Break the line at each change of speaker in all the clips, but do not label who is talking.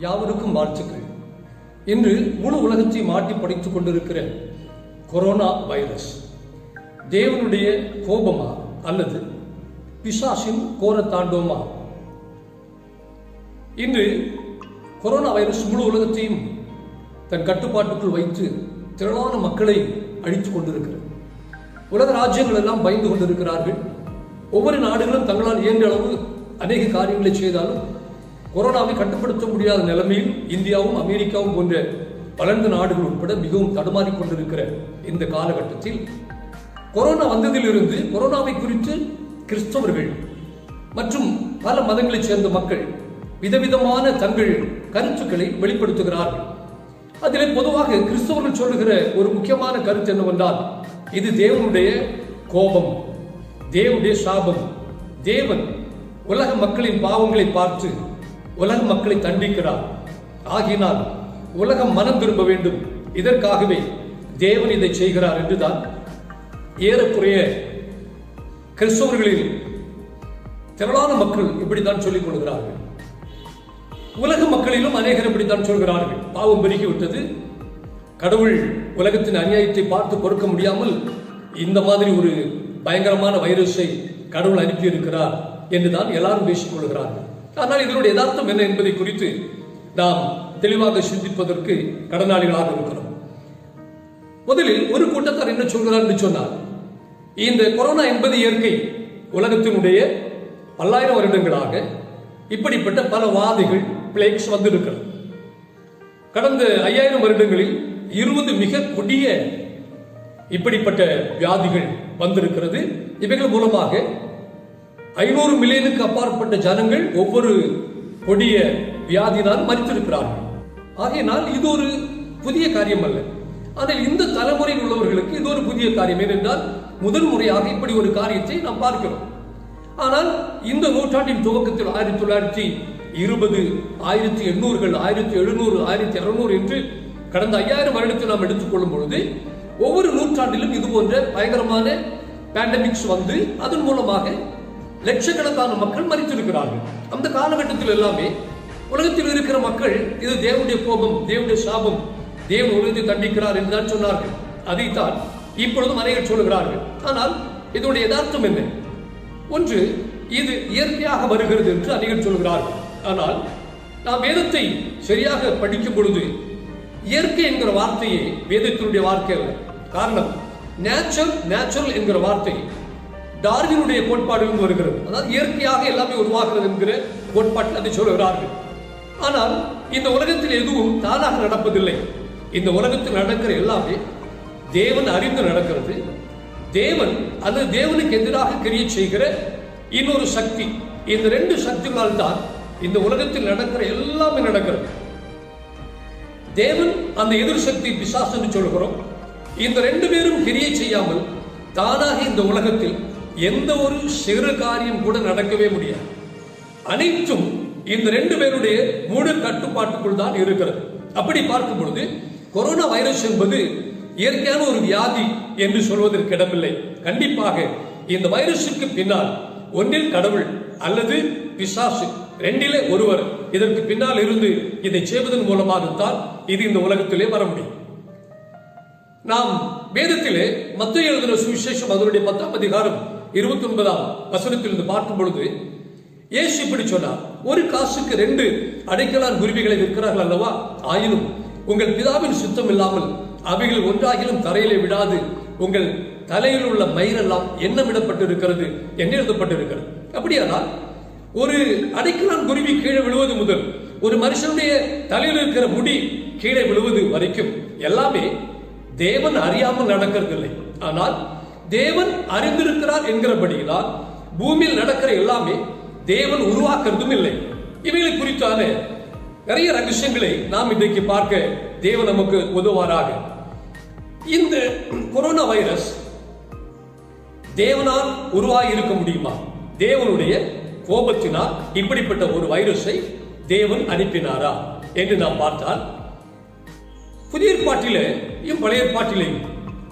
யாவருக்கும் வாழ்த்துக்கள். இன்று முழு உலகத்தை மாட்டி படித்துக் கொண்டிருக்கிற கொரோனா வைரஸ் தேவனுடைய கோபமா அல்லது பிசாசின் கோர தாண்டவமா? இன்று கொரோனா வைரஸ் முழு உலகத்தையும் தன் கட்டுப்பாட்டுக்குள் வைத்து திரளான மக்களை அழித்துக் கொண்டிருக்கிறது. உலக ராஜ்யங்கள் எல்லாம் பயந்து கொண்டிருக்கிறார்கள். ஒவ்வொரு நாடுகளும் தங்களால் இயன்ற அளவு அநேக காரியங்களை செய்தாலும் கொரோனாவை கட்டுப்படுத்த முடியாத நிலைமையில் இந்தியாவும் அமெரிக்காவும் போன்ற வளர்ந்த நாடுகள் உட்பட மிகவும் தடுமாறிக் கொண்டிருக்கிற இந்த காலகட்டத்தில் கொரோனா வந்ததிலிருந்து கொரோனாவை குறித்து கிறிஸ்தவர்கள் மற்றும் பல மதங்களைச் சேர்ந்த மக்கள் விதவிதமான தங்கள் கருத்துக்களை வெளிப்படுத்துகிறார்கள். அதில் பொதுவாக கிறிஸ்தவர்கள் சொல்லுகிற ஒரு முக்கியமான கருத்து என்னவென்றால், இது தேவனுடைய கோபம், தேவனுடைய சாபம். தேவன் உலக மக்களின் பாவங்களை பார்த்து உலக மக்களை தண்டிக்கிறார். ஆகினால் உலகம் மனம் திரும்ப வேண்டும், இதற்காகவே தேவன் இதை செய்கிறார் என்றுதான் ஏறக்குறைய கிறிஸ்தவர்களில் திரளான மக்கள் இப்படித்தான் சொல்லிக் கொள்கிறார்கள். உலக மக்களிலும் அநேகர் இப்படித்தான் சொல்கிறார்கள். பாவம் பெருகிவிட்டது, கடவுள் உலகத்தின் அநியாயத்தை பார்த்து பொறுக்க முடியாமல் இந்த மாதிரி ஒரு பயங்கரமான வைரஸை கடவுள் அனுப்பியிருக்கிறார் என்றுதான் எல்லாரும் பேசிக் கொள்கிறார்கள். ஆனால் இதனுடைய யதார்த்தம் என்ன என்பதை குறித்து நாம் தெளிவாக சிந்திப்பதற்கு கடனாளிகளாக இருக்கிறோம். முதலில் ஒரு கூட்டத்தார் என்ன சொல்கிறார் என்று சொன்னால், இந்த கொரோனா என்பது இயற்கை. உலகத்தினுடைய பல்லாயிரம் வருடங்களாக இப்படிப்பட்ட பல வாதைகள் பிளேக்ஸ் வந்திருக்கிறது. கடந்த 5000 வருடங்களில் 20 மிக கொடிய இப்படிப்பட்ட வியாதிகள் வந்திருக்கிறது. இவைகள் மூலமாக 500 மில்லியனுக்கு அப்பாற்பட்ட ஜனங்கள் ஒவ்வொரு கொடிய வியாதியினால் மரித்திருக்கிறார்கள். ஆகையினால் இது ஒரு புதிய காரியம் அல்ல. ஆனால் இந்த தலைமுறையில் உள்ளவர்களுக்கு இது ஒரு புதிய காரியம். ஏனென்றால் முதல் முறையாக இப்படி ஒரு காரியத்தை நாம் பார்க்கிறோம். ஆனால் இந்த நூற்றாண்டின் துவக்கத்தில் 1920, 1800கள், 1700, 1600 என்று கடந்த 5000 வருடத்தை நாம் எடுத்துக்கொள்ளும் பொழுது ஒவ்வொரு நூற்றாண்டிலும் இது போன்ற பயங்கரமான பேண்டமிக்ஸ் வந்து அதன் மூலமாக லட்சக்கணக்கான மக்கள் மரித்திருக்கிறார்கள். அந்த காலகட்டத்தில் எல்லாமே உலகத்தில் இருக்கிற மக்கள் இது தேவனுடைய கோபம், தேவனுடைய சாபம், தேவன் உலகத்தை தண்டிக்கிறார் என்றுதான் சொன்னார்கள். அதைத்தான் இப்பொழுதும் அநேகர் சொல்லுகிறார்கள். ஆனால் இதனுடைய யதார்த்தம் என்ன? ஒன்று, இது இயற்கையாக வருகிறது என்று அநேகர் சொல்கிறார்கள். ஆனால் நாம் வேதத்தை சரியாக படிக்கும் பொழுது இயற்கை என்கிற வார்த்தையே வேதத்தினுடைய வார்த்தை அல்ல. காரணம், நேச்சுரல் என்கிற வார்த்தை டார்வினுடைய கோட்பாடிலிருந்து வருகிறது. அதாவது இயற்கையாக எல்லாமே உருவாகிறது என்கிற கோட்பாட்டில் அதை சொல்கிறார்கள். ஆனால் இந்த உலகத்தில் எதுவும் தானாக நடப்பதில்லை. இந்த உலகத்தில் நடக்கிற எல்லாமே தேவன் அறிந்து நடக்கிறது. தேவன் அல்லது தேவனுக்கு எதிராக கிரியை செய்கிற இன்னொரு சக்தி. இந்த 2 சக்திகளால் தான் இந்த உலகத்தில் நடக்கிற எல்லாமே நடக்கிறது. தேவன் அந்த எதிர் சக்தி பிசாசு என்று சொல்கிறோம். இந்த 2 பேரும் கிரியை செய்யாமல் தானாக இந்த உலகத்தில் எந்த ஒரு சிறு காரியம் கூட நடக்கவே முடியாது. அனைத்தும் இந்த 2 பேருடைய முழு கட்டுப்பாட்டுக்குள் தான் இருக்கிறது. அப்படி பார்க்கும் பொழுது கொரோனா வைரஸ் என்பது இயற்கையான ஒரு வியாதி என்று சொல்வதற்கு இடமில்லை. கண்டிப்பாக இந்த வைரஸுக்கு பின்னால் ஒன்றில் கடவுள் அல்லது பிசாசு, 2ல் ஒருவர் இதற்கு பின்னால் இருந்து இதை செய்வதன் மூலமாகத்தான் இது இந்த உலகத்திலே வர முடியும். நாம் வேதத்திலே மத்தேயு எழுதின சுவிசேஷம் அதனுடைய 10ஆம் அதிகாரம் 29ஆம் வசனத்திலிருந்து பார்க்கும் பொழுது இயேசு இப்படி சொன்னார், ஒரு காசுக்கு 2 அடைக்கலான் குருவிகளை விற்கிறார்கள் அல்லவா? ஆயினும் உங்கள் பிதாவின் சுத்தம் இல்லாமல் அவைகள் ஒன்றாகிலும் தரையிலே விடாது, உங்கள் தலையில் உள்ள மயிரெல்லாம் எண்ணமிடப்பட்டிருக்கிறது என்று எழுதப்பட்டிருக்கிறது. அப்படியானால் ஒரு அடைக்கலான் குருவி கீழே விழுவது முதல் ஒரு மனுஷனுடைய தலையில் இருக்கிற முடி கீழே விழுவது வரைக்கும் எல்லாமே தேவன் அறியாமல் நடக்கிறதில்லை. ஆனால் தேவன் அறிந்திருக்கிறார் என்கிறபடியால் பூமியில் நடக்கிற எல்லாமே தேவன் உருவாக்குறதும் இல்லை. இவைகளை குறித்தான நிறைய ரகசியங்களை நாம் இன்றைக்கு பார்க்க தேவன் நமக்கு உதவுவாராக. இந்த கொரோனா வைரஸ் தேவனால் உருவாகி இருக்க முடியுமா? தேவனுடைய கோபத்தினால் இப்படிப்பட்ட ஒரு வைரஸை தேவன் அனுப்பினாரா என்று நாம் பார்த்தால், புதிய ஏற்பாட்டிலேயும் பழைய ஏற்பாட்டிலேயும்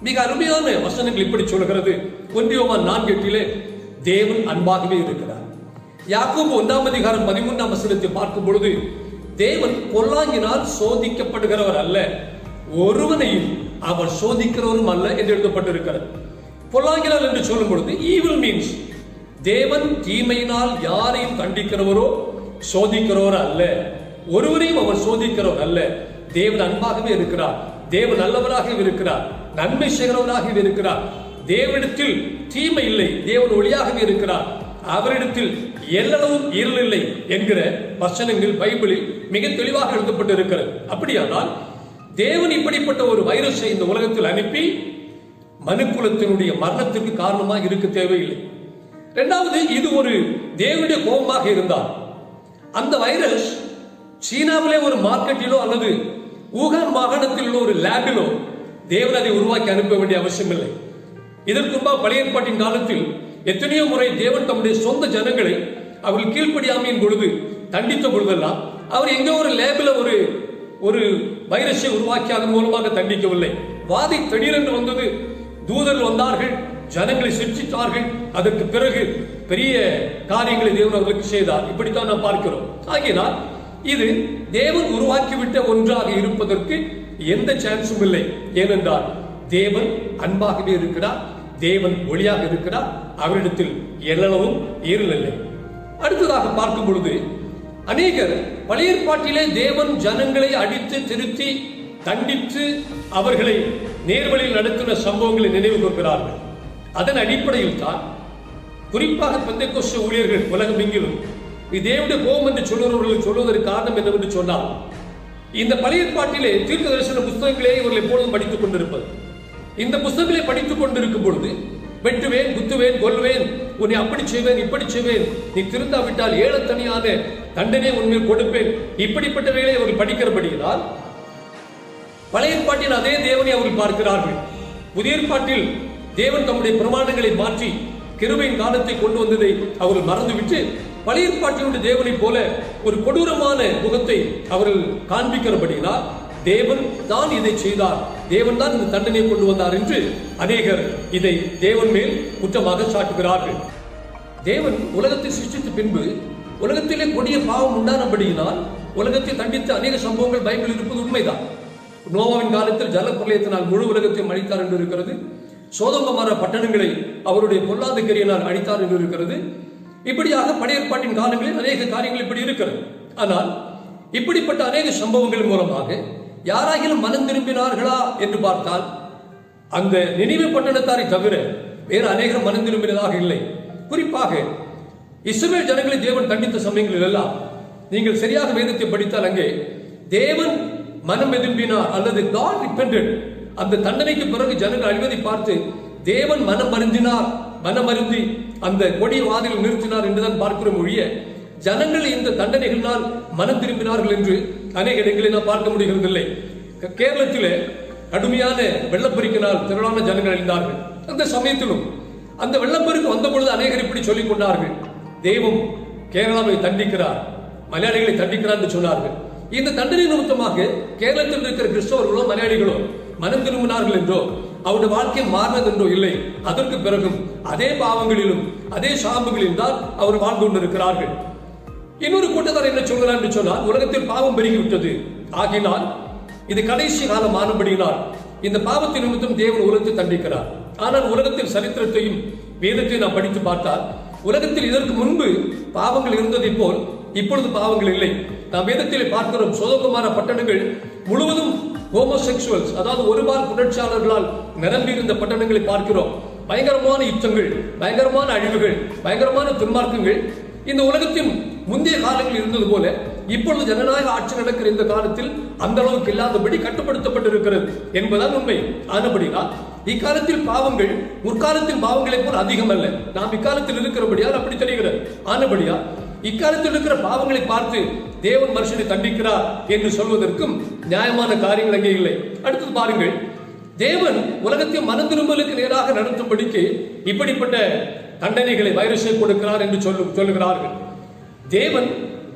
மிக அருமையான வசனங்கள் இப்படி சொல்கிறது. 1 யோவான் 4:8 தேவன் அன்பாகவே இருக்கிறார். யாக்கோபு 1ஆம் அதிகாரம் 13ஆம் வசனத்தை பார்க்கும் பொழுது தேவன் பொல்லாங்கினால் சோதிக்கப்படுகிறவர் அல்ல, ஒருவனையும் அவர் சோதிக்கிறவரும் அல்ல என்று எழுதப்பட்டிருக்கிறது. பொல்லாங்கினால் என்று சொல்லும் பொழுது ஈவில் மீன்ஸ் தேவன் தீமையினால் யாரையும் தண்டிக்கிறவரோ சோதிக்கிறவர் அல்ல, ஒருவரையும் அவர் சோதிக்கிறவர் அல்ல. தேவன் அன்பாகவே இருக்கிறார், தேவன் நல்லவராகவே இருக்கிறார், நன்மை செய்கிறவராகவே இருக்கிறார். தேவனிடத்தில் தீமை இல்லை, தேவன் ஒளியாகவே இருக்கிறார், அவரிடத்தில் எல்லளவும் இருள் இல்லை என்கிற வசனங்கள் பைபிளில் மிக தெளிவாக எழுதப்பட்டிருக்கிறது. அப்படியானால் தேவன் இப்படிப்பட்ட ஒரு வைரஸை இந்த உலகத்தில் அனுப்பி மனுக்குலத்தினுடைய மரணத்திற்கு காரணமாக இருக்க தேவையில்லை. இரண்டாவது, இது ஒரு தேவனுடைய கோபமாக இருந்தால் அந்த வைரஸ் சீனாவிலே ஒரு மார்க்கெட்டிலோ அல்லது ஊகான் மாகாணத்தில் உள்ள ஒரு லேபிலோ தேவன் அதை உருவாக்கி அனுப்ப வேண்டிய அவசியம் இல்லை. இதற்கு முன்பாக பழைய ஏற்பாட்டின் காலத்தில் எத்தனையோ முறை தேவன் தம்முடைய சொந்த ஜனங்களை அவர்கள் கீழ்ப்படியாமையின் பொழுது தண்டித்த பொழுதெல்லாம் அவர் எங்கோ ஒரு லேபில ஒரு வைரஸை உருவாக்கி அதன் மூலமாக தண்டிக்கவில்லை. வாதை திடீரென்று வந்தது, தூதர்கள் வந்தார்கள், ஜனங்களை சிக்ஷித்தார்கள், அதற்கு பிறகு பெரிய காரியங்களை தேவன் அவர்களுக்கு செய்தார். இப்படித்தான் நாம் பார்க்கிறோம். ஆகினால் இது தேவன் உருவாக்கிவிட்ட ஒன்றாக இருப்பதற்கு எந்த சான்ஸும் இல்லை. ஏனென்றால் தேவன் அன்பாகவே இருக்கிறார், தேவன் ஒளியாக இருக்கிறார், அவரிடத்தில் எல்லளவும் இருள் இல்லை. அடுத்ததாக பார்க்கும் பொழுது அநேகர் பழைய ஏற்பாட்டிலே தேவன் ஜனங்களை அடித்து திருத்தி தண்டித்து அவர்களை நேர்வழியில் நடத்தின சம்பவங்களை நினைவு கொள்கிறார்கள். அதன் அடிப்படையில் தான் குறிப்பாக பெந்தெக்கோஸ்தே ஊழியர்கள் உலகம் எங்கிலும் தேவனுடைய கோபம் என்று சொல்லுவவர்கள் சொல்வதற்கு காரணம் என்னவென்று சொன்னால், இந்த பழைய ஏற்பாட்டிலே தீர்க்க தரிசன புத்தகங்களே இவர்கள் எப்பொழுதும் படித்துக் கொண்டிருப்பது. இந்த புத்தகங்களை படித்துக் கொண்டிருக்கும் பொழுது வெட்டுவேன், குத்துவேன், கொல்வேன், உன்னை அப்படி செய்வேன், இப்படி செய்வேன், நீ திருந்தாவிட்டால் ஏழத்தனியான தண்டனை உண்மையில் கொடுப்பேன், இப்படிப்பட்டவைகளை அவர்கள் படிக்கிறபடியால் பழைய ஏற்பாட்டில் அதே தேவனை அவர்கள் பார்க்கிறார்கள். புதிய ஏற்பாட்டில் தேவன் தம்முடைய பிரமாணங்களை மாற்றி கிருபையின் காலத்தை கொண்டு வந்ததை அவர்கள் மறந்துவிட்டு பழைய ஏற்பாட்டினுடைய தேவனை போல ஒரு கொடூரமான முகத்தை அவர்கள் காண்பிக்கிறபடியால் தேவன் தான் இதை செய்தார், தேவன் தான் இந்த தண்டனையை கொண்டு வந்தார் என்று அநேகர் இதை தேவன் மேல் குற்றமாக சாட்டுகிறார்கள். தேவன் உலகத்தை சிருஷ்டித்த பின்பு உலகத்திலே கொடிய பாவம் உண்டானபடியினால் உலகத்தை தண்டித்த அநேக சம்பவங்கள் பைபிள் இருப்பது உண்மைதான். நோவாவின் காலத்தில் ஜலப்பிரளயத்தினால் முழு உலகத்தையும் அழித்தார் என்று இருக்கிறது. சோதோம் கொமோரா பட்டணங்களை அவருடைய பொல்லாத கிரியையினால் அழித்தார் என்று இருக்கிறது. இப்படியாக பழைய ஏற்பாட்டின் காலங்களில் அநேக காரியங்கள் இப்படி இருக்கிறது. ஆனால் இப்படிப்பட்ட அநேக சம்பவங்கள் மூலமாக யாராகிலும் மனம் திரும்பினார்களா என்று பார்த்தால் அந்த நினிவே பட்டணத்தாரை தவிர வேறு அநேகர் மனம் திரும்பினதாக இல்லை. குறிப்பாக இஸ்ரவேல் ஜனங்களை தேவன் தண்டித்த சமயங்களில் எல்லாம் நீங்கள் சரியாக வேதத்தை படித்தால் அங்கே தேவன் மனம் திரும்பினார் அல்லது God repented, அந்த தண்டனைக்கு பிறகு ஜனங்கள் அழிவதை பார்த்து தேவன் மனம் அருந்தினார், மனம் அருந்தி அந்த கொடிய வாதில் நிறுத்தினார் என்றுதான் பார்க்கிறோம் ஒழிய ஜனங்கள் இந்த தண்டனைகளினால் மனம் திரும்பினார்கள் என்று அநேக இடங்களில் நாம் பார்க்க முடிகிறதில்லை. கேரளத்திலே கடுமையான வெள்ளப்பெருக்கினால் திரளான ஜனங்கள் அழிந்தார்கள். அந்த சமயத்திலும் அந்த வெள்ளப்பெருக்கு வந்த பொழுது அநேகர் இப்படி சொல்லிக் கொண்டார்கள், தெய்வம் கேரளாவை தண்டிக்கிறார், மலையாளிகளை தண்டிக்கிறார் என்று சொன்னார்கள். இந்த தண்டனை நிமித்தமாக கேரளத்தில் இருக்கிற கிறிஸ்தவர்களோ மலையாளிகளோ மனம் திரும்பினார்கள் என்றோ அவருடைய வாழ்க்கை மாறினது என்றோ இல்லை. அதற்கு பிறகும் அதே பாவங்களிலும் அதே சாபங்களிலும் தான் அவர் வாழ்ந்து கொண்டிருக்கிறார்கள். இன்னொரு கூட்டத்தார் என்ன சொல்கிறார் என்று சொன்னால், உலகத்தில் பாவம் பெருகிவிட்டது, ஆகினால் இது கடைசி காலம் ஆனபடியினால் இந்த பாவத்தின் நிமித்தம் தேவன் உலகத்தை தண்டிக்கிறார். ஆனால் உலகத்தின் சரித்திரத்தையும் வேதத்தையும் நாம் படித்து பார்த்தால் உலகத்தில் இதற்கு முன்பு பாவங்கள் இருந்ததை போல் இப்பொழுது பாவங்கள் இல்லை. நாம் வேதத்தில் பார்க்கிறோம், சோதோம் கொமோரா பட்டணங்கள் முழுவதும் ஹோமோசெக்சுவல்ஸ், அதாவது ஒருபால் புணர்ச்சியாளர்களால் நிரம்பி இருந்த பட்டணங்களை பார்க்கிறோம். பயங்கரமான யுத்தங்கள், பயங்கரமான அழிவுகள், பயங்கரமான துன்மார்க்கங்கள் இந்த உலகத்தின் முந்தைய காலங்களில் இருந்தது போல இப்பொழுது ஜனநாயக ஆட்சி நடக்கிற இந்த காலத்தில் அந்த அளவுக்கு இல்லாதபடி கட்டுப்படுத்தப்பட்டிருக்கிறது என்பதால் உண்மை. ஆனபடினால் இக்காலத்தில் பாவங்கள் முற்காலத்தின் பாவங்களை போல் அதிகம் அல்ல. நாம் இக்காலத்தில் இருக்கிறபடியால் அப்படி தெரிகிறது. ஆனபடியால் இக்காலத்தில் இருக்கிற பாவங்களை பார்த்து தேவன் மனுஷனை தண்டிக்கிறார் என்று சொல்வதற்கும் நியாயமான காரியங்கள் அங்கே இல்லை. அடுத்தது பாருங்கள், தேவன் உலகத்தை மனம் திரும்பலுக்கு நேராக நடத்தும்படிக்கு இப்படிப்பட்ட தண்டனைகளை வைரஸை கொடுக்கிறார் என்று சொல்லுகிறார்கள். தேவன்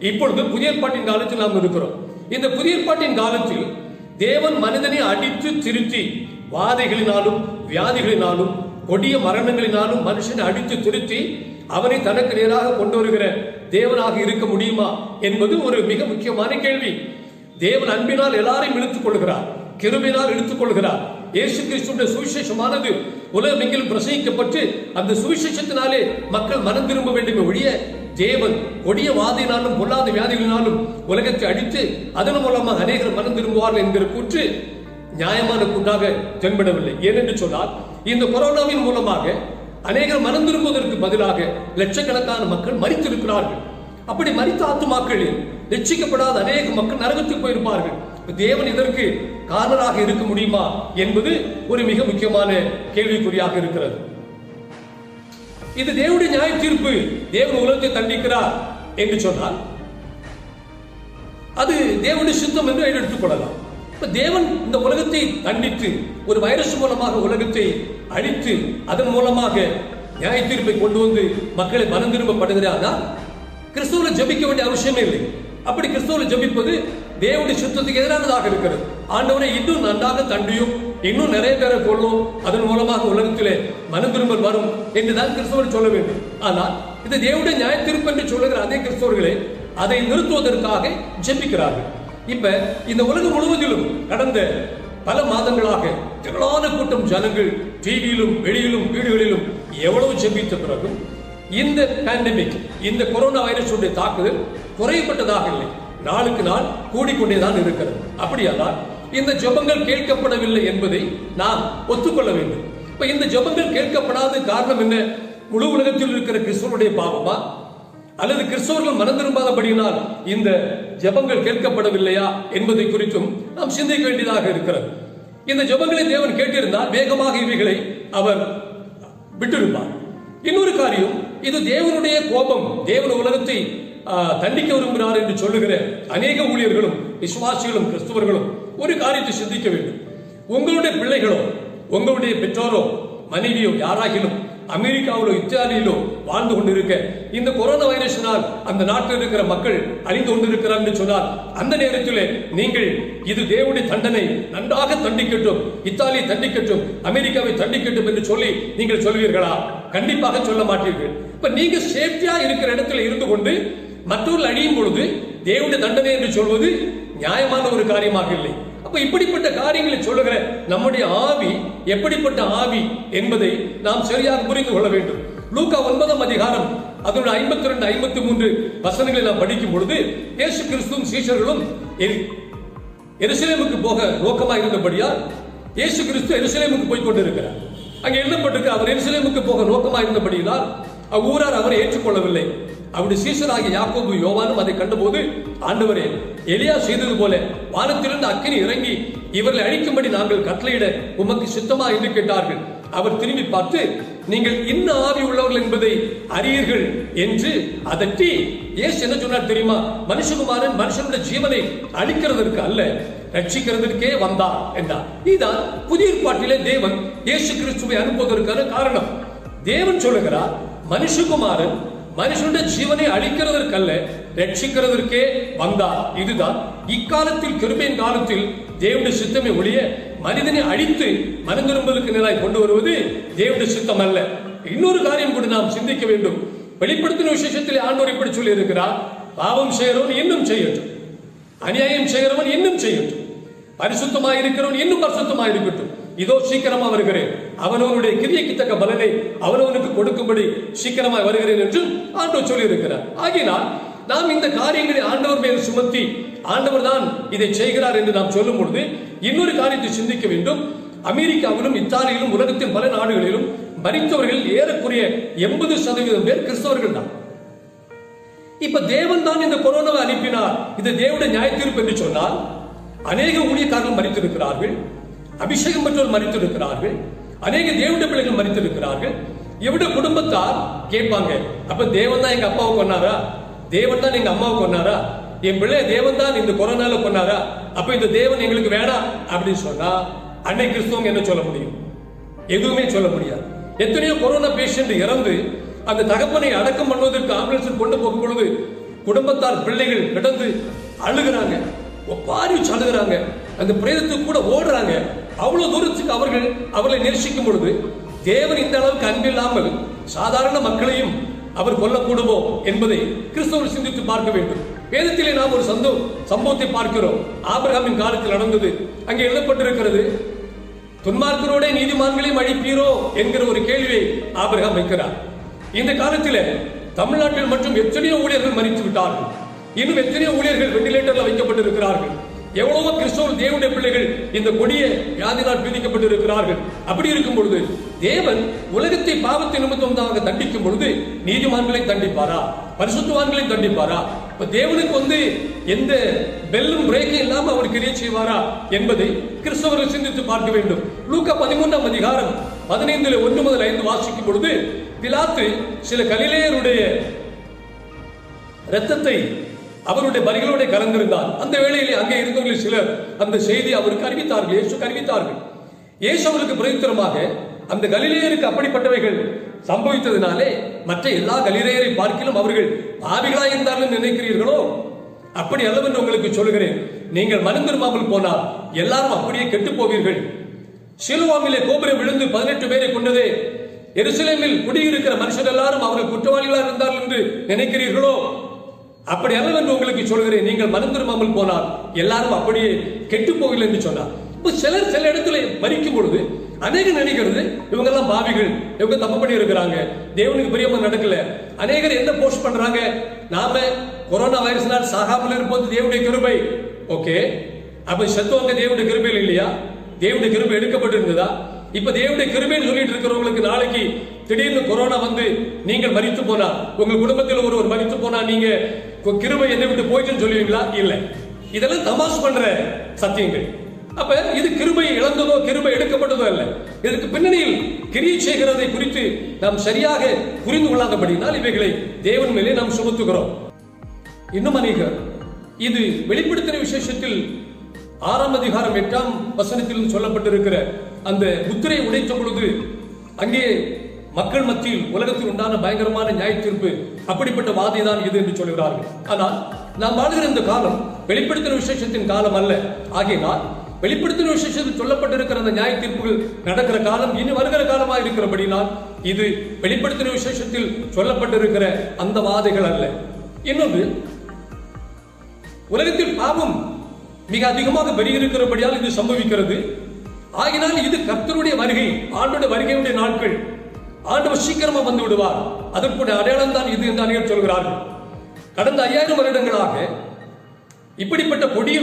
இப்பொழுது புதிய ஏற்பாட்டின் காலத்தில் நாம் இருக்கிறோம். இந்த புதிய ஏற்பாட்டின் காலத்தில் தேவன் மனிதனை அடித்து திருத்தி வாதைகளினாலும் வியாதிகளினாலும் கொடிய மரணங்களினாலும் மனுஷனை அடித்து திருத்தி அவனை தனக்கு நேராக கொண்டு வருகிற தேவனாக இருக்க முடியுமா என்பது ஒரு மிக முக்கியமான கேள்வி. தேவன் அன்பினால் எல்லாரையும் இழுத்துக் கொள்கிறார், கிருபையினால் இழுத்துக் கொள்கிறார். இயேசு கிறிஸ்துவின் சுவிசேஷமானது உலகமெங்கிலும் பிரசங்கிக்கப்பட்டு அந்த சுவிசேஷத்தினாலே மக்கள் மனம் திரும்ப வேண்டும் ஒழிய தேவன் கொடிய வாதையினாலும் பொல்லாத வியாதிகளினாலும் உலகத்தை அடித்து அதன் மூலமாக அநேகர் மனம் திரும்புவார்கள் என்கிற கூற்று நியாயமான கூட்டாக தென்படவில்லை. ஏனென்று சொன்னால் இந்த கொரோனாவின் மூலமாக அநேகர் மனம் திரும்புவதற்கு பதிலாக லட்சக்கணக்கான மக்கள் மரித்திருக்கிறார்கள். அப்படி மரித்த ஆத்துமாக்களில் ரட்சிக்கப்படாத அநேக மக்கள் நரகத்துக்கு போயிருப்பார்கள். தேவன் இதற்கு காரணராக இருக்க முடியுமா என்பது ஒரு மிக முக்கியமான கேள்விக்குறியாக இருக்கிறது. இது தேவனுடைய நியாய தீர்ப்பு. தேவன் உலகத்தை தண்டிக்கிறார் என்று சொன்னால் அது தேவனுடைய சித்தம் என்று எடுத்துக் கொள்ளலாம். தேவன் இந்த உலகத்தை தண்டித்து ஒரு வைரஸ் மூலமாக உலகத்தை அழித்து அதன் மூலமாக நியாய தீர்ப்பை கொண்டு வந்து மக்களை மனம் திரும்பப்படுகிறாரா? கிறிஸ்துவில் ஜபிக்க வேண்டிய அவசியமே இல்லை. அப்படி கிறிஸ்துவில் ஜபிப்பது தேவனுடைய சுத்தத்துக்கு எதிரானதாக இருக்கிறது. ஆண்டவரை இன்னும் நன்றாக தண்டியும், இன்னும் நிறைய பேரை கொள்ளும், அதன் மூலமாக உலகத்திலே மனம் திரும்பல் வரும் என்றுதான் கிறிஸ்தவர் சொல்ல வேண்டும். ஆனால் இது தேவனுடைய நியாய தீர்ப்பு என்று சொல்லுகிற அதே கிறிஸ்தவர்களே அதை நிறுத்துவதற்காக ஜெபிக்கிறார்கள். இப்ப இந்த உலகம் முழுவதிலும் கடந்த பல மாதங்களாக திரளான கூட்டம் ஜனங்கள் டிவியிலும் வெளியிலும் வீடுகளிலும் எவ்வளவு ஜெபித்த பிறகும் இந்த பேண்டமிக், இந்த கொரோனா வைரஸ் தாக்குதல் குறையப்பட்டதாக இல்லை, நாளுக்கு நாள் கூடிக்கொண்டேதான் இருக்கிறது. அப்படியானால் இந்த ஜெபங்கள் கேட்கப்படவில்லை என்பதை நாம் ஒத்துக்கொள்ள வேண்டும். இப்ப இந்த ஜெபங்கள் கேட்கப்படாத காரணம் என்ன? முழு உலகத்தில் இருக்கிற கிறிஸ்தவருடைய பாவமா, அல்லது கிறிஸ்தவர்கள் மனம் திரும்பாதபடியினால் இந்த ஜெபங்கள் கேட்கப்படவில்லையா என்பதை குறித்தும் நாம் சிந்திக்க வேண்டியதாக இருக்கிறது. இந்த ஜெபங்களை தேவன் கேட்டிருந்தால் வேகமாக இவைகளை அவர் விட்டிருப்பார். இன்னொரு காரியம், இது தேவனுடைய கோபம். தேவன் உலகத்தை தண்டிக்க விரும்புகிறார் என்று சொல்லுகிற அநேக ஊழியர்களும் விசுவாசிகளும் கிறிஸ்தவர்களும் ஒரு காரியத்தை சிந்திக்க வேண்டும். உங்களுடைய பிள்ளைகளோ, உங்களுடைய பெற்றோரோ, மனைவியோ யாராகிலும் அமெரிக்காவிலோ இத்தாலியிலோ வாழ்ந்து கொண்டிருக்க இந்த கொரோனா வைரஸினால் அந்த நாட்டில் இருக்கிற மக்கள் அழிந்து கொண்டிருக்கிறார் என்று சொன்னால் அந்த நேரத்தில் நீங்கள் இது தேவனுடைய தண்டனை, நன்றாக தண்டிக்கட்டும், இத்தாலியை தண்டிக்கட்டும், அமெரிக்காவை தண்டிக்கட்டும் என்று சொல்லி நீங்கள் சொல்வீர்களா? கண்டிப்பாக சொல்ல மாட்டீர்கள். இப்ப நீங்க சேஃப்டியா இருக்கிற இடத்துல இருந்து கொண்டு மற்றவர்கள் அழியும் பொழுது தேவனுடைய தண்டனை என்று சொல்வது நியாயமான ஒரு காரியமாக இல்லை. அப்ப இப்படிப்பட்ட காரியங்களை சொல்லுகிற நம்முடைய ஆவி எப்படிப்பட்ட ஆவி என்பதை நாம் சரியாக புரிந்து கொள்ள வேண்டும். லூக்கா 9ஆம் அதிகாரம் அதனுடைய 52, 53 வசனங்களை நாம் படிக்கும் பொழுது இயேசு கிறிஸ்துவும் சீஷர்களும் எருசலேமுக்கு போக நோக்கமாக இருந்தபடியால் இயேசு கிறிஸ்து எருசலேமுக்கு போய் கொண்டிருக்கிறார். அங்கே எழுதப்பட்டிருக்க அவர் எருசலேமுக்கு போக நோக்கமாக இருந்தபடியால் அவ்வூரார் அவரை ஏற்றுக்கொள்ளவில்லை. அவருடைய சீஷராகிய யாக்கோபு யோவானும் அதை கண்டபோது, ஆண்டவரே, எலியா செய்தது போல வானத்திலிருந்து அக்கினி இறங்கி இவர்களை அழிக்கும்படி நாங்கள் கட்டளையிட உமக்கு சுத்தமா என்று கேட்டார்கள். அவர் திரும்பி பார்த்து, நீங்கள் இன்ன ஆவி உள்ளவர்கள் என்பதை அறியீர்கள் என்று அதட்டி இயேசு என்ன சொன்னார் தெரியுமா? மனுஷகுமாரன் மனுஷனுடைய ஜீவனை அழிக்கிறதற்கு அல்ல, ரட்சிக்கிறதற்கே வந்தார் என்றார். இதுதான் புதிய ஏற்பாட்டிலே தேவன் இயேசு கிறிஸ்துவை அனுப்புவதற்கான காரணம். தேவன் சொல்லுகிறார், மனுஷகுமாரன் மனுஷனுடைய ஜீவனை அழிக்கிறதற்கல்ல, ரட்சிக்கிறதற்கே வந்தார். இதுதான் இக்காலத்தில் கிருபையின் காலத்தில் தேவனுடைய சித்தமே ஒழிய மனிதனை அழித்து மனம் திரும்பலுக்கு நிலையை கொண்டு வருவது தேவனுடைய சித்தம் அல்ல. இன்னொரு காரியம் கூட நாம் சிந்திக்க வேண்டும். வெளிப்படுத்தின விசேஷத்தில் ஆண்டவர் இப்படி சொல்லி இருக்கிறார், பாவம் செய்கிறவன் இன்னும் செய்யட்டும், அநியாயம் செய்கிறவன் இன்னும் செய்யட்டும், பரிசுத்தமாக இருக்கிறவன் இன்னும் பரிசுத்தமாக இருக்கட்டும், இதோ சீக்கிரமா வருகிறேன், அவனவனுடைய கிரியைக்கு தக்க பலனை அவனவனுக்கு கொடுக்கும்படி சீக்கிரமாக வருகிறேன் என்று ஆண்டவர் சொல்லி இருக்கிறார். ஆகினால் நாம் இந்த காரியங்களை ஆண்டவர் மேல் சுமத்தி ஆண்டவர் தான் இதை செய்கிறார் என்று நாம் சொல்லும் பொழுது இன்னொரு காரியத்தை சிந்திக்க வேண்டும். அமெரிக்காவிலும் இத்தாலியிலும் உலகத்தின் பல நாடுகளிலும் மரித்தவர்கள் ஏறக்குறைய 80% பேர் கிறிஸ்தவர்கள் தான். இப்ப தேவன் தான் இந்த கொரோனாவை அனுப்பினார், இது தேவனுடைய நியாய தீர்ப்பு என்று சொன்னால் அநேக ஊழியக்காரர்கள் மரித்திருக்கிறார்கள், அபிஷேகம் பெற்றோர் மரித்திருக்கிறார்கள், அநேக தேவனுடைய பிள்ளைகள் மரித்திருக்கிறார்கள். எவ்வளவு குடும்பத்தார் கேட்பாங்க, அப்ப தேவன் தான் எங்க அப்பாவை கொன்னாரா, தேவன் தான் எங்க அம்மாவை கொன்னாரா, என் பிள்ளை தேவன் தான் இந்த கொரோனால கொன்னாரா, அப்ப இந்த தேவன் எங்களுக்கு வேணாம் அப்படின்னு சொன்னா அன்னை கிறிஸ்துவங்க என்ன சொல்ல முடியும்? எதுவுமே சொல்ல முடியாது. எத்தனையோ கொரோனா பேஷண்ட் இறந்து அந்த தகப்பனை அடக்கம் பண்ணுவதற்கு ஆம்புலன்ஸில் கொண்டு போகும் பொழுது குடும்பத்தார் பிள்ளைகள் கிடந்து அழுகிறாங்க, ஒப்பாரி அழுகிறாங்க, அந்த பிரேதத்துக்கு கூட ஓடுறாங்க. அவ்வளவு தூரத்துக்கு அவர்களை நேசிக்கும் பொழுது தேவன் இந்த அளவுக்கு அன்பில்லாமல் சாதாரண மக்களையும் அவர் கொல்லக்கூடுமோ என்பதை கிறிஸ்தவர் சிந்தித்து பார்க்க வேண்டும். வேதத்திலே நாம் ஒரு சம்பவத்தை பார்க்கிறோம். ஆபிரகாமின் காலத்தில் நடந்தது. அங்கே எழுதப்பட்டிருக்கிறது, துன்மார்க்கரோட நீதிமான்களையும் அழிப்பீரோ என்கிற ஒரு கேள்வியை ஆபிரகாம் வைக்கிறார். இந்த காலத்தில் தமிழ்நாட்டில் மற்றும் எத்தனையோ ஊழியர்கள் மரித்து விட்டார்கள். இன்னும் எத்தனையோ ஊழியர்கள் வெண்டிலேட்டர்ல வைக்கப்பட்டிருக்கிறார்கள். எவ்வளவோ கிறிஸ்தவ தேவனுடைய பிள்ளைகள் இந்த கொடிய வியாதினால் பீடிக்கப்பட்டிருக்கிறார்கள். அப்படி இருக்கும் பொழுது தேவன் உலகத்தை பாவத்தை நிமித்தமாக தண்டிக்கும் பொழுது நீதிமான்களை தண்டிப்பாரா, பரிசுத்தவான்களை தண்டிப்பாரா? இப்ப தேவனுக்கு எந்த பெல்லும் பிரேக்கும் இல்லாம அவர் கிரியை செய்வாரா என்பதை கிறிஸ்தவர்கள் சிந்தித்து பார்க்க வேண்டும். லூக்கா 13ஆம் அதிகாரம் 15 1 முதல் 5 வாசிக்கும் பொழுது பிலாத்து சில கலிலேயருடைய இரத்தத்தை அவருடைய பலிகளோட கலந்திருந்தார். அந்த வேளையிலே அங்கே இருந்தவர்கள் சிலர் அந்த செய்தி அவருக்கு அறிவித்தார்கள், இயேசுக்கு அறிவித்தார்கள். இயேசு அவருக்கு பிரதித்திரமாக, அந்த கலிலேயருக்கு அப்படிப்பட்டவைகள் சம்பவித்ததினாலே மற்ற எல்லா கலிலேயரை பார்க்கிலும் அவர்கள் பாவிகளா இருந்தாலும் நினைக்கிறீர்களோ? அப்படி அல்லவென்று உங்களுக்கு சொல்லுகிறேன். நீங்கள் மனம் திரும்பாமல் போனால் எல்லாரும் அப்படியே கெட்டு போவீர்கள். சிலுவாவிலே கோபுரம் விழுந்து 18 பேரை கொண்டதே எருசலேமில் குடியிருக்கிற மனுஷர் எல்லாரும் அவர்கள் குற்றவாளிகளாக இருந்தார்கள் என்று நினைக்கிறீர்களோ? அப்படி அல்லவென்று உங்களுக்கு சொல்கிறேன். நீங்கள் மனம் திரும்பாமல் போனால் எல்லாரும் அப்படியே கெட்டு போகல என்று சொன்னார். இப்ப சிலர் சில இடத்துல மரிக்கும் பொழுது அநேகர் நினைக்கிறது இவங்க எல்லாம் பாவிகள், இவங்க தப்பு பண்ணி இருக்கிறாங்க, தேவனுக்கு பிரியமா நடக்கல. அநேகர் என்ன போஸ்ட் பண்றாங்க, நாம கொரோனா வைரஸ்னால் சாகாமல் இருப்பது தேவனுடைய கிருபை. ஓகே, அப்ப செத்தவங்க தேவனுடைய கிருபையில் இல்லையா? தேவனுடைய கிருபை எடுக்கப்பட்டிருந்ததா? இப்ப தேவனுடைய கிருபைன்னு சொல்லிட்டு இருக்கிறவங்களுக்கு நாளைக்கு திடீர்னு கொரோனா நீங்கள் மரித்து போனா, உங்க குடும்பத்தில் ஒருவர் மரித்து போனா நீங்க கிருபை என்னை விட்டு போயிட்டுன்னு சொல்லுவீங்களா? இல்ல. இதெல்லாம் தமாஷ் பண்ற சத்தியங்கள். அப்ப இது கிருபை இழந்ததோ கிருபை எடுக்கப்பட்டதோ அல்ல. இதற்கு பின்னணியில் கிரியை செய்கிறதை குறித்து நாம் சரியாக புரிந்து கொள்ளாதபடினால் இவைகளை தேவன் மேலே நாம் சுமத்துகிறோம். இன்னும் அநேகர் இது வெளிப்படுத்தின விசேஷத்தில் 6ஆம் அதிகாரம் 8ஆம் வசனத்தில் சொல்லப்பட்டிருக்கிற அந்த முத்திரை உடைத்த பொழுது அங்கே மக்கள் மத்தியில் உலகத்தில் உண்டான பயங்கரமான நியாய தீர்ப்பு, அப்படிப்பட்ட வாதை தான் இது என்று சொல்கிறார்கள். ஆனால் நாம் வாழ்கிற இந்த காலம் வெளிப்படுத்தின விசேஷத்தின் காலம் அல்ல. ஆகையினால் வெளிப்படுத்தின விசேஷத்தில் சொல்லப்பட்டிருக்கிற அந்த நியாய தீர்ப்புகள் நடக்கிற காலம் இனி வருகிற காலமாக இருக்கிறபடினால் இது வெளிப்படுத்தின விசேஷத்தில் சொல்லப்பட்டிருக்கிற அந்த வாதைகள் அல்ல. இன்னொன்று, உலகத்தில் பாவம் மிக அதிகமாக பெருகியிருக்கிறபடியால் இது சம்பவிக்கிறது. ஆகினால் இது கர்த்தருடைய வருகை, ஆண்டோட வருகையுடைய நாட்கள். ஆண்டவர் சீக்கிரமா வந்து விடுவார். அதற்குடைய அடையாளம் தான் இது என்று அநேகர் சொல்கிறார்கள். கடந்த 5000 வருடங்களாக இப்படிப்பட்ட கொடிய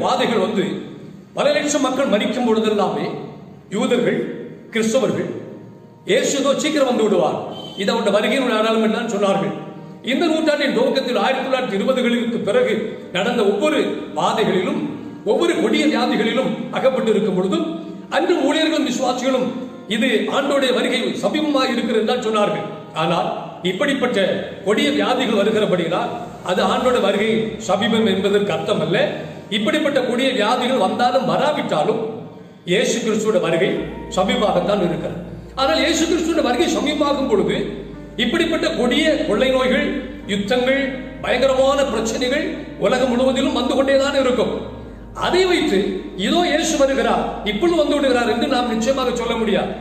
வாதைகள் பல லட்சம் மக்கள் மரிக்கும் பொழுதெல்லாமே யூதர்கள், கிறிஸ்தவர்கள் இயேசுதோ சீக்கிரம் வந்து விடுவார், இது அவருடைய வருகையினுடைய அடையாளம் என்று சொன்னார்கள். இந்த நூற்றாண்டின் துவக்கத்தில் 1920களுக்கு பிறகு நடந்த ஒவ்வொரு வாதைகளிலும், ஒவ்வொரு கொடிய வியாதிகளிலும் அகப்பட்டு இருக்கும் பொழுதும் அன்று ஊழியர்களும் விசுவாசிகளும் இது ஆண்டோடைய வருகை சமீபமாக இருக்கிறது என்று சொன்னார்கள். ஆனால் இப்படிப்பட்ட கொடிய வியாதிகள் வருகிறபடியால் அது ஆண்டோட வருகை சமீபம் என்பதற்கு அர்த்தம் அல்ல. இப்படிப்பட்ட கொடிய வியாதிகள் வந்தாலும் வராவிட்டாலும் இயேசு கிறிஸ்துவோட வருகை சமீபமாகத்தான் இருக்கிறது. ஆனால் இயேசு கிறிஸ்துவோட வருகை சமீபமாகும் பொழுது இப்படிப்பட்ட கொடிய கொள்ளை நோய்கள், யுத்தங்கள், பயங்கரமான பிரச்சனைகள் உலகம் முழுவதிலும் வந்து கொண்டேதான் இருக்கும். அதை வைத்து இதோ இயேசு வருகிறார், இப்பொழுது வந்து விடுகிறார் என்று நாம் நிச்சயமாக சொல்ல முடியாது.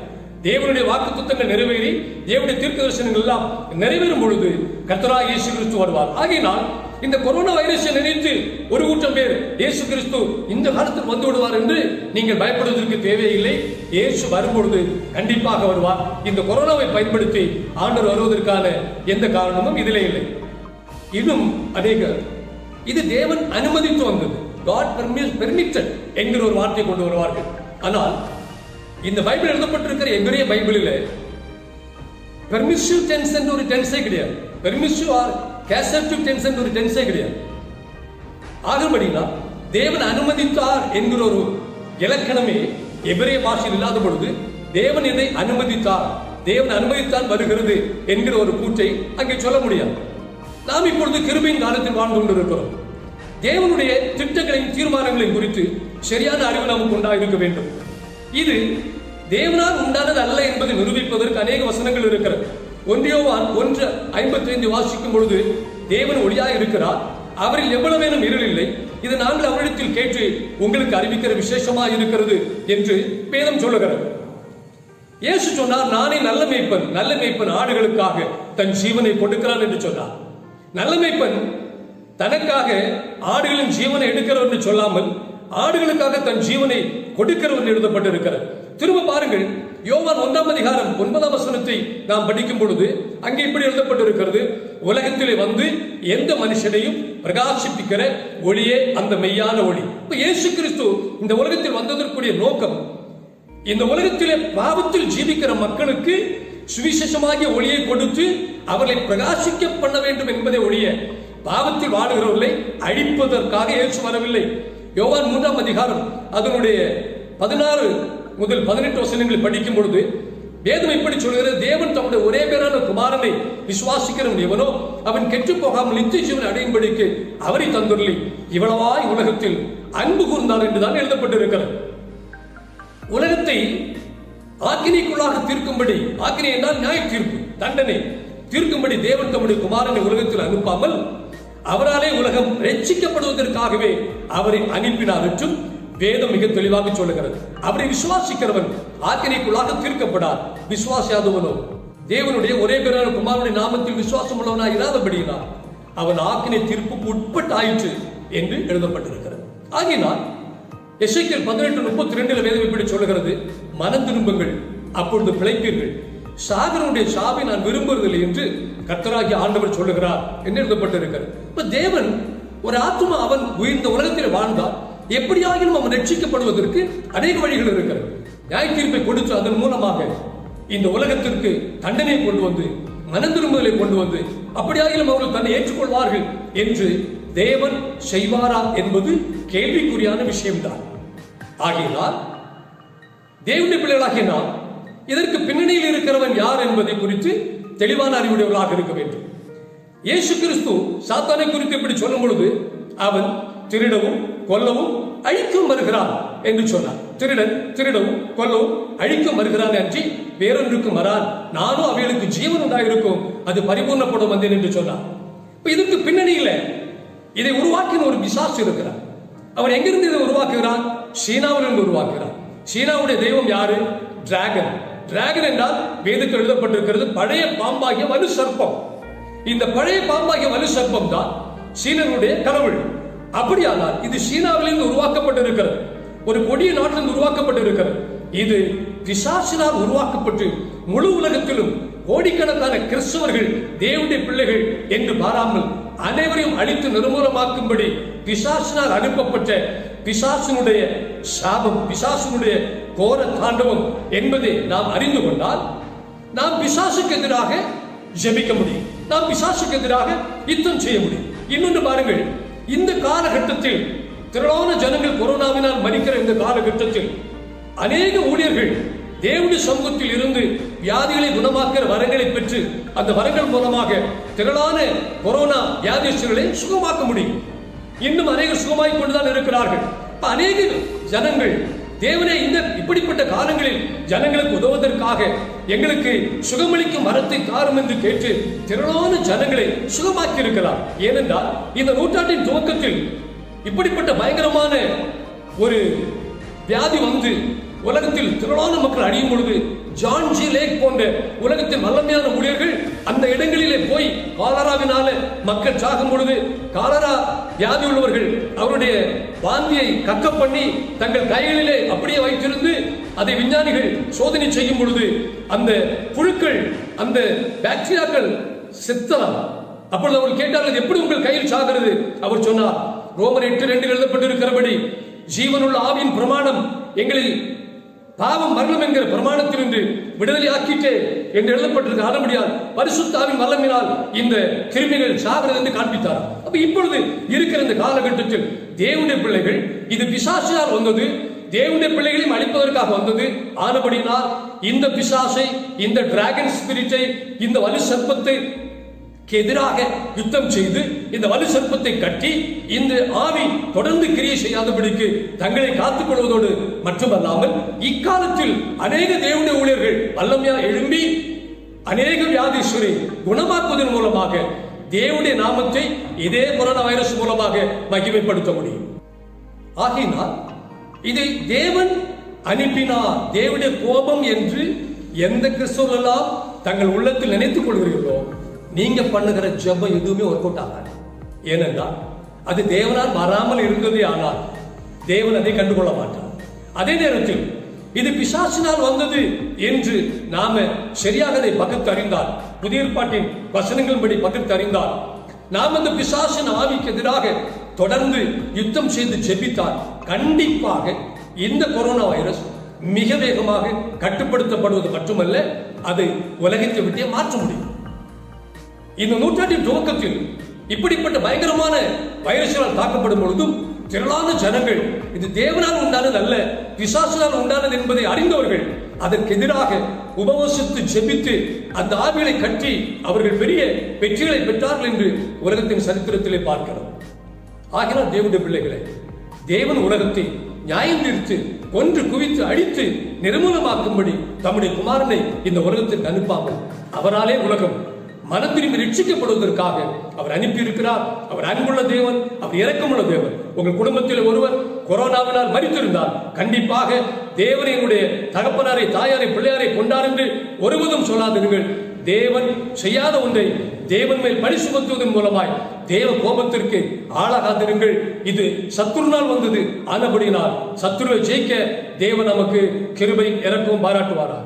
தேவனுடைய வாக்குத்தத்தங்கள் நிறைவேறி தேவனுடைய தீர்க்க தரிசனங்கள் எல்லாம் நிறைவேறும் பொழுது கர்த்தராகிய இயேசு கிறிஸ்து வருவார். ஆகையினால் இந்த கொரோனா வைரஸை நினைத்து ஒரு கூட்டம் பேர் இயேசு கிறிஸ்து இந்த காலத்தில் வந்து விடுவார் என்று நீங்கள் பயப்படுவதற்கு தேவையில்லை. இயேசு வரும்பொழுது கண்டிப்பாக வருவார். இந்த கொரோனாவை பயன்படுத்தி ஆண்டவர் வருவதற்கான எந்த காரணமும் இதிலே இல்லை. இன்னும் அநேகர் இது தேவன் அனுமதித்து வந்தது, God permitted என்கிற ஒரு வார்த்தை கொண்டு வருவார்கள். ஆனால் இந்த பைபிள் எழுதப்பட்டிருக்கிற எபிரேய பைபிளில் பெர்மிசிவ் டென்ஸ் என்று ஒரு டென்ஸே கிடையாது. பெர்மிசிவ் ஆர் கேசட்டிவ் டென்ஸ் என்று ஒரு டென்ஸே கிடையாது. ஆகபடினா தேவன் அனுமதித்தார் என்கிற ஒரு இலக்கணமே எபிரேய பாஷையில் இல்லாத பொழுது தேவன் இதை அனுமதித்தார், தேவன் அனுமதித்தால் வருகிறது என்கிற ஒரு கூற்றை அங்கே சொல்ல முடியாது. நாம் இப்பொழுது கிருபையின் காலத்தில் வாழ்ந்து கொண்டிருக்கிறோம். தேவனுடைய திட்டங்களையும் தீர்மானங்களையும் குறித்து சரியான அறிவு நமக்கு உண்டாயிருக்க வேண்டும். இது தேவனால் உண்டானது அல்ல என்பதை நிரூபிப்பதற்கு அநேக வசனங்கள் இருக்கிறது. 1 யோவான் 1:55 வாசிக்கும் பொழுது தேவன் ஒளியாய் இருக்கிறார், அவரில் எவ்வளவேனும் இருள் இல்லை, இது நாங்கள் அவரிடத்தில் கேட்டு உங்களுக்கு அறிவிக்கிற விசேஷமாக இருக்கிறது என்று வேதம் சொல்லுகிறது. இயேசு சொன்னார், நானே நல்ல மேய்ப்பன், நல்ல மேய்ப்பன் ஆடுகளுக்காக தன் ஜீவனை கொடுக்கிறான் என்று சொன்னார். நல்ல மேய்ப்பன் தனக்காக ஆடுகளின் ஜீவனை எடுக்கிறவர் என்று சொல்லாமல் ஆடுகளுக்காக தன் ஜீவனை கொடுக்கிறவர் எழுதப்பட்டிருக்கிறார். திரும்ப பாருங்கள், யோவான் 1 அதிகாரம் 9 வசனத்தை நாம் படிக்கும் பொழுது அங்கே இப்படி எழுதப்பட்டிருக்கிறது, உலகத்திலே வந்து எந்த மனுஷனையும் பிரகாசிப்பிக்கிற ஒளியே அந்த மெய்யான ஒளி. இப்ப இயேசு கிறிஸ்து இந்த உலகத்தில் வந்ததற்குரிய நோக்கம், இந்த உலகத்திலே பாவத்தில் ஜீவிக்கிற மக்களுக்கு சுவிசேஷமாகிய ஒளியை கொடுத்து அவர்களை பிரகாசிக்க பண்ண வேண்டும் என்பதை ஒழிய பாவத்தில் வாடுகிறவர்களை அழிப்பதற்காக இயேசு வரவில்லை. யோவான் 3 அதிகாரம் அதனுடைய 16 முதல் 18 வசனங்களை படிக்கும் பொழுது வேதம் இப்படி சொல்கிறது, தேவன் தம்முடைய ஒரே பேரான குமாரனை விசுவாசிக்கிறவன் எவனோ அவன் கெட்டு போகாமல் நித்திய ஜீவனை அடையும்படிக்கு அவரை தந்துள்ளி இவ்வளவாய் உலகத்தில் அன்பு கூர்ந்தார் என்றுதான் எழுதப்பட்டிருக்கிறது. உலகத்தை ஆக்கினைக்குள்ளாக தீர்க்கும்படி, ஆக்கினை என்றால் நியாய தீர்ப்பு, தண்டனை தீர்க்கும்படி தேவன் தம்முடைய குமாரனை உலகத்தில் அனுப்பாமல் அவராலே உலகம் ரட்சிக்கப்படுவதற்காகவே அவரை அனுப்பினார் என்றும் வேதம் மிக தெளிவாக சொல்லுகிறது. அவரை விசுவாசிக்கிறவன் ஆக்கினைக்குள்ளாக தீர்க்கப்படார், விசுவாசியாதவனோ தேவனுடைய ஒரே பேரான குமாரனுடைய நாமத்தில் விசுவாசம் உள்ளவனாய் இராதபடியினால் அவன் ஆக்கினை தீர்ப்புக்கு உட்பட்டாயிற்று என்று எழுதப்பட்டிருக்கிறது. ஆகினால் எசேக்கியேல் 18:32 வேதம் இப்படி சொல்லுகிறது, மனம் திரும்புங்கள் அப்பொழுது பிழைப்பீர்கள், சாகரனுடைய சாவை நான் விரும்புவதில்லை என்று கர்த்தராகிய ஆண்டவர் சொல்லுகிறார் என்று எழுதப்பட்டிருக்கிறது. இப்ப தேவன் ஒரு ஆத்மா அவன் உயிர்ந்த உலகத்தில் வாழ்ந்தால் எப்படியாகிலும் அவன் ரட்சிக்கப்படுவதற்கு அநேக வழிகள் இருக்கிறது. நியாய தீர்ப்பை கொடுத்து அதன் மூலமாக இந்த உலகத்திற்கு தண்டனை கொண்டு வந்து மனம் திரும்புதலை கொண்டு வந்து அப்படியாகிலும் அவர்கள் தன்னை ஏற்றுக்கொள்வார்கள் என்று தேவன் செய்வாரா என்பது கேள்விக்குறியான விஷயம்தான். ஆகையினால் தேவனுடைய பிள்ளைகளாகிய நாம் இதற்கு பின்னணியில் இருக்கிறவன் யார் என்பதை குறித்து தெளிவான அறிவுடையவர்களாக இருக்க வேண்டும். இயேசு கிறிஸ்து சாத்தானை குறித்து இப்படி சொல்லும் பொழுது அவன் திருடவும் கொல்லவும் அழிக்கவும் வருகிறான் என்று சொன்னார். திருடன் திருடவும் கொல்லவும் அழிக்கவும் வருகிறான் அன்றி வேறொன்றுக்கும் வரான், நானும் அவைகளுக்கு ஜீவன் உண்டாயிருக்கும், அது பரிபூர்ணப்படும் வந்தேன் என்று சொன்னார். இதுக்கு பின்னணியில இதை உருவாக்கின ஒரு பிசாசு இருக்கிறார். அவன் எங்கிருந்து இதை உருவாக்குகிறான்? சீனாவிலிருந்து உருவாக்குகிறான். சீனாவுடைய தெய்வம் யாரு? டிராகன். டிராகன் என்றால் வேதத்தில் எழுதப்பட்டிருக்கிறது பழைய பாம்பாகிய வலு சர்ப்பம். இந்த பழைய பாம்பாகிய வலு சர்ப்பம் தான் சீனனுடைய கடவுள். அப்படியானால் இது சீனாவிலிருந்து உருவாக்கப்பட்டிருக்கிறது, ஒரு கொடிய நாட்டிலிருந்து உருவாக்கப்பட்டிருக்கிறது. இது பிசாசினால் உருவாக்கப்பட்டு முழு உலகத்திலும் கோடிக்கணக்கான கிறிஸ்தவர்கள் தேவனுடைய பிள்ளைகள் என்று பாராமல் அனைவரையும் அழித்து நிர்மூலமாக்கும்படி பிசாசினால் அனுப்பப்பட்ட பிசாசினுடைய சாபம், பிசாசினுடைய கோர தாண்டவம் என்பதை நாம் அறிந்து கொண்டால் நாம் பிசாசுக்கு எதிராக ஜெபிக்க முடியும், நாம் பிசாசுக்கு எதிராக யுத்தம் செய்ய முடியும். இன்னொன்று பாருங்கள், இந்த காலகட்டத்தில் திரளான ஜனங்கள் கொரோனாவினால் மரிக்கிற இந்த காலகட்டத்தில் அநேக ஊழியர்கள் தேவனுடைய சமூகத்தில் இருந்து வியாதிகளை குணமாக்கிற வரங்களை பெற்று அந்த வரங்கள் மூலமாக திரளான கொரோனா வியாதிகளை சுகமாக்க முடியும். இன்னும் அநேகர் சுகமாய் கொண்டுதான் இருக்கிறார்கள். அநேக ஜனங்கள் தேவனே இந்த இப்படிப்பட்ட காலங்களில் ஜனங்களுக்கு உதவுவதற்காக எங்களுக்கு சுகமளிக்கும் மரத்தை தாரும் என்று கேட்டு திரளான ஜனங்களை சுகமாக்கி இருக்கிறார். ஏனென்றால் இந்த நூற்றாண்டின் துவக்கத்தில் இப்படிப்பட்ட பயங்கரமான ஒரு வியாதி வந்து உலகத்தில் திரளான மக்கள் அழியும் பொழுது ஜான் ஜி லேக் போன்ற உலகத்தின் வல்லமையான ஊழியர்கள் அந்த இடங்களிலே போய் காலராவினால மக்கள் சாகும் பொழுது காலரா வியாதி உள்ளவர்கள் அவருடைய வாந்தியை கக்க பண்ணி தங்கள் கைகளிலே அப்படியே வைத்திருந்து அதை விஞ்ஞானிகள் சோதனை செய்யும் பொழுது அந்த புழுக்கள், அந்த பாக்டீரியாக்கள் செத்தலாம். அப்பொழுது அவர்கள் கேட்டார்கள், எப்படி உங்கள் கையில் சாகிறது? அவர் சொன்னார், ரோமர் 8:2 எழுதப்பட்டிருக்கிறபடி ஜீவனுள்ள ஆவியின் பிரமாணம் எங்களில் பாவம் மரணம் என்கிற பிரமாணத்தில் என்று விடுதலை ஆக்கிட்டே என்று எழுதப்பட்டிருக்க ஆனபடியால் பரிசுத்த ஆவியின் வல்லமையினால் இந்த கிருமிகள் சாகிறது என்று காண்பித்தார். அப்ப இப்பொழுது இருக்கிற இந்த காலகட்டத்தில் தேவனுடைய பிள்ளைகள், இது பிசாசினால் வந்தது, தேவனுடைய பிள்ளைகளையும் அழிப்பதற்காக வந்தது. ஆனபடியினால் இந்த பிசாசை, இந்த டிராகன் ஸ்பிரிட்டை, இந்த வலு சர்ப்பத்தை எதிராக யுத்தம் செய்து இந்த வலு சர்ப்பத்தை கட்டி இந்த ஆவி தொடர்ந்து கிரியை செய்யாதபடிக்கு தங்களை காத்துக் கொள்வதோடு மட்டுமல்லாமல் இக்காலத்தில் அநேக தேவனுடைய ஊழியர்கள் வல்லமையா எழும்பி அநேக வியாதீஸ்வரை குணமாக்குவதன் மூலமாக தேவனுடைய நாமத்தை இதே கொரோனா வைரஸ் மூலமாக மகிமைப்படுத்த முடியும். ஆகினால் இதை தேவன் அனுப்பினார், தேவனுடைய கோபம் என்று எந்த கிறிஸ்தவர்கள் எல்லாம் தங்கள் உள்ளத்தில் நினைத்துக் கொள்கிறீர்களோ நீங்க பண்ணுகிற ஜெபம் எதுவுமே ஒர்க் அவுட் ஆகாது. ஏனென்றால் அது தேவனால் வராமல் இருந்ததே. ஆனால் தேவன் அதை கண்டுகொள்ள மாட்டார். அதே நேரத்தில் இது பிசாசினால் வந்தது என்று நாம சரியாக அதை பகுத்து அறிந்தால், புதிய ஏற்பாட்டின் வசனங்கள் படி பகுத்து அறிந்தால், நாம் அந்த பிசாசின் ஆவிக்கு எதிராக தொடர்ந்து யுத்தம் செய்து ஜெபித்தால் கண்டிப்பாக இந்த கொரோனா வைரஸ் மிக வேகமாக கட்டுப்படுத்தப்படுவது மட்டுமல்ல, அதை உலகத்தை விட்டே மாற்ற முடியும். இந்த நூற்றாண்டின் துவக்கத்தில் இப்படிப்பட்ட பயங்கரமான வைரஸால் தாக்கப்படும் பொழுதும் திரளான ஜனங்கள் இது தேவனால் உண்டானது அல்ல, பிசாசினால் உண்டானது என்பதை அறிந்தவர்கள் அதற்கு எதிராக உபவாசித்து ஜெபித்து அந்த ஆவிகளை கட்டி அவர்கள் பெரிய வெற்றிகளை பெற்றார்கள் என்று உலகத்தின் சரித்திரத்திலே பார்க்கிறோம். ஆகினால் தேவனுடைய பிள்ளைகளே, தேவன் உலகத்தை நியாயம் தீர்த்து கொன்று குவித்து அழித்து நிர்மூலமாக்கும்படி தம்முடைய குமாரனை இந்த உலகத்திற்கு அனுப்பாமல் அவராலே உலகம் மனம் திரும்பி ரட்சிக்கப்படுவதற்காக அவர் அனுப்பி இருக்கிறார். அவர் அன்புள்ள தேவன், அவர் இரக்கமுள்ள தேவன். உங்கள் குடும்பத்தில் ஒருவர் கொரோனாவினால் மரித்திருந்தால் கண்டிப்பாக தேவன் என்னுடைய தகப்பனாரை, தாயாரை, பிள்ளையாரை கொண்டார் என்று ஒருவதும் சொல்லாதீர்கள். தேவன் செய்யாத ஒன்றை தேவன் மேல் பழி சுமத்துவதன் மூலமாய் தேவ கோபத்திற்கு ஆளாகாதிருங்கள். இது சத்துருனால் வந்தது. ஆனபடினால் சத்துருவை ஜெயிக்க தேவன் நமக்கு கிருபை இரக்கம் பாராட்டுவாராக.